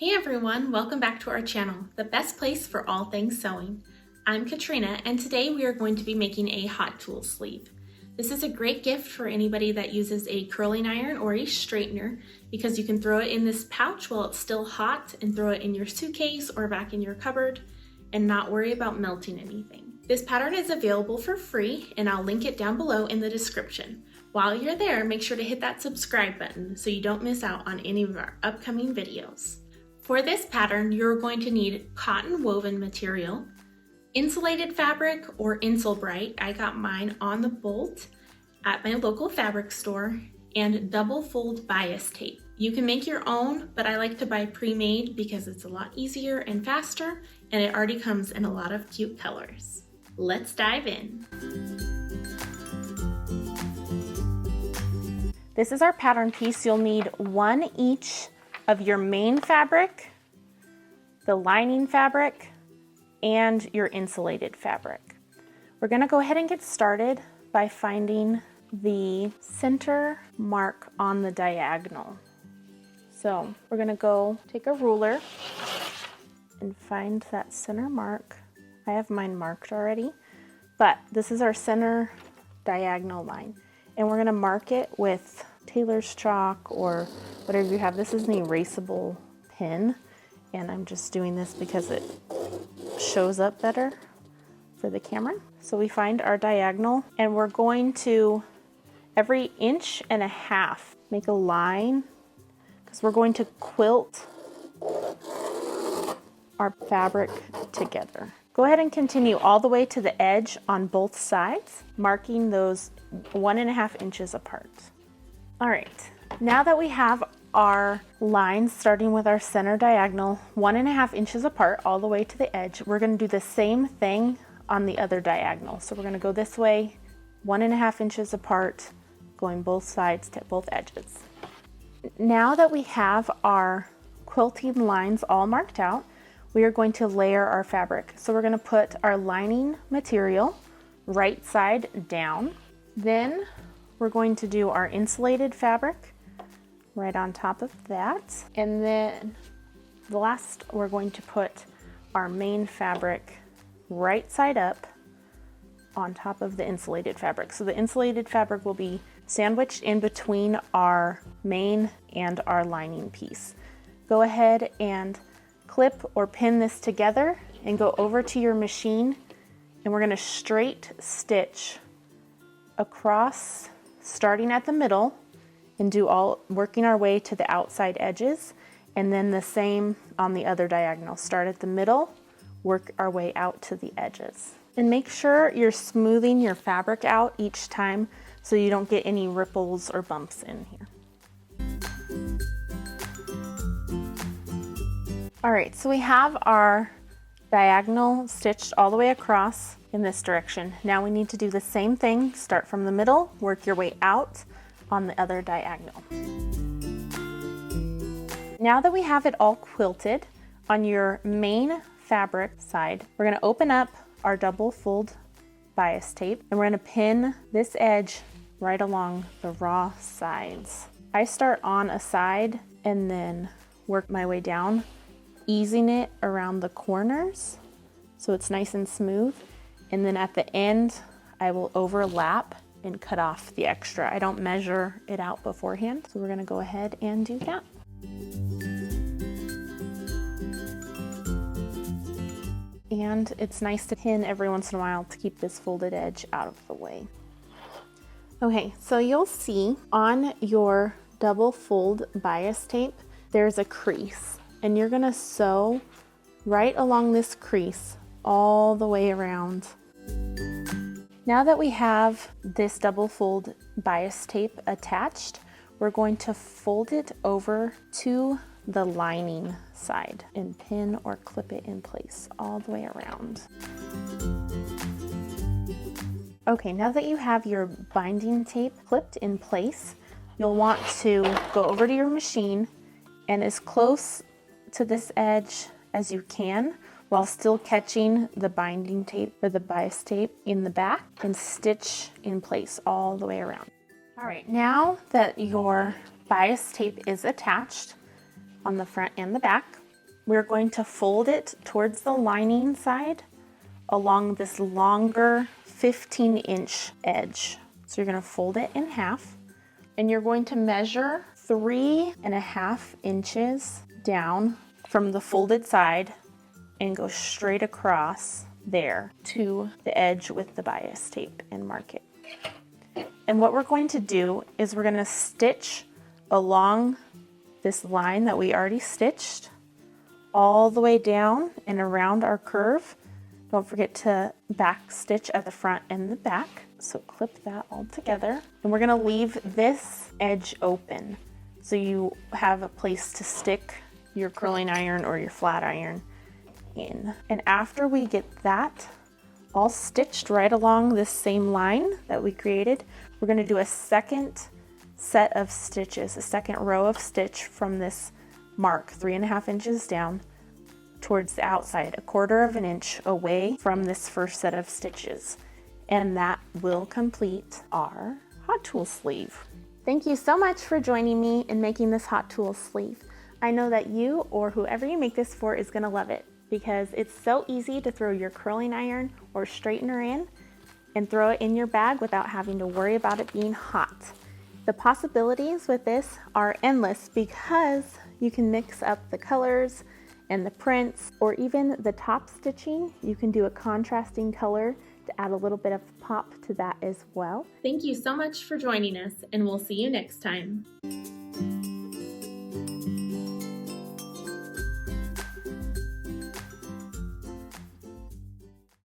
Hey everyone, welcome back to our channel, the best place for all things sewing. I'm Katrina, and today we are going to be making a hot tool sleeve. This is a great gift for anybody that uses a curling iron or a straightener because you can throw it in this pouch while it's still hot and throw it in your suitcase or back in your cupboard and not worry about melting anything. This pattern is available for free and I'll link it down below in the description. While you're there, make sure to hit that subscribe button so you don't miss out on any of our upcoming videos. For this pattern, you're going to need cotton woven material, insulated fabric or Insul-Bright. I got mine on the bolt at my local fabric store, and double fold bias tape. You can make your own, but I like to buy pre-made because it's a lot easier and faster, and it already comes in a lot of cute colors. Let's dive in. This is our pattern piece. You'll need one each of your main fabric, the lining fabric, and your insulated fabric. We're gonna go ahead and get started by finding the center mark on the diagonal. So we're gonna go take a ruler and find that center mark. I have mine marked already, but this is our center diagonal line. And we're gonna mark it with tailor's chalk or whatever you have. This is an erasable pen, and I'm just doing this because it shows up better for the camera. So we find our diagonal, and we're going to, every 1.5 inches, make a line, because we're going to quilt our fabric together. Go ahead and continue all the way to the edge on both sides, marking those 1.5 inches apart. All right, now that we have our lines starting with our center diagonal 1.5 inches apart all the way to the edge, we're going to do the same thing on the other diagonal. So we're going to go this way, 1.5 inches apart, going both sides to both edges. Now that we have our quilting lines all marked out, we are going to layer our fabric. So we're going to put our lining material right side down. Then we're going to do our insulated fabric right on top of that. And then last, we're going to put our main fabric right side up on top of the insulated fabric. So the insulated fabric will be sandwiched in between our main and our lining piece. Go ahead and clip or pin this together and go over to your machine, and we're going to straight stitch across, starting at the middle, and working our way to the outside edges, and then the same on the other diagonal. Start at the middle, work our way out to the edges. And make sure you're smoothing your fabric out each time so you don't get any ripples or bumps in here. All right, so we have our diagonal stitched all the way across in this direction. Now we need to do the same thing. Start from the middle, work your way out on the other diagonal. Now that we have it all quilted, on your main fabric side, we're going to open up our double fold bias tape, and we're going to pin this edge right along the raw sides. I start on a side and then work my way down, easing it around the corners so it's nice and smooth. And then at the end, I will overlap and cut off the extra. I don't measure it out beforehand, so we're gonna go ahead and do that. And it's nice to pin every once in a while to keep this folded edge out of the way. Okay, so you'll see on your double fold bias tape, there's a crease, and you're gonna sew right along this crease all the way around. Now that we have this double fold bias tape attached, we're going to fold it over to the lining side and pin or clip it in place all the way around. Okay, now that you have your binding tape clipped in place, you'll want to go over to your machine and as close to this edge as you can while still catching the binding tape or the bias tape in the back, and stitch in place all the way around. All right, now that your bias tape is attached on the front and the back, we're going to fold it towards the lining side along this longer 15-inch edge. So you're going to fold it in half, and you're going to measure 3.5 inches down from the folded side and go straight across there to the edge with the bias tape and mark it. And what we're going to do is we're going to stitch along this line that we already stitched all the way down and around our curve. Don't forget to back stitch at the front and the back. So clip that all together. And we're gonna leave this edge open so you have a place to stick your curling iron or your flat iron in. And after we get that all stitched right along this same line that we created, we're gonna do a second set of stitches, a second row of stitch from this mark 3.5 inches down towards the outside, 1/4 inch away from this first set of stitches. And that will complete our Hot Tool sleeve. Thank you so much for joining me in making this Hot Tool sleeve. I know that you or whoever you make this for is gonna love it because it's so easy to throw your curling iron or straightener in and throw it in your bag without having to worry about it being hot. The possibilities with this are endless because you can mix up the colors and the prints, or even the top stitching. You can do a contrasting color to add a little bit of pop to that as well. Thank you so much for joining us, and we'll see you next time.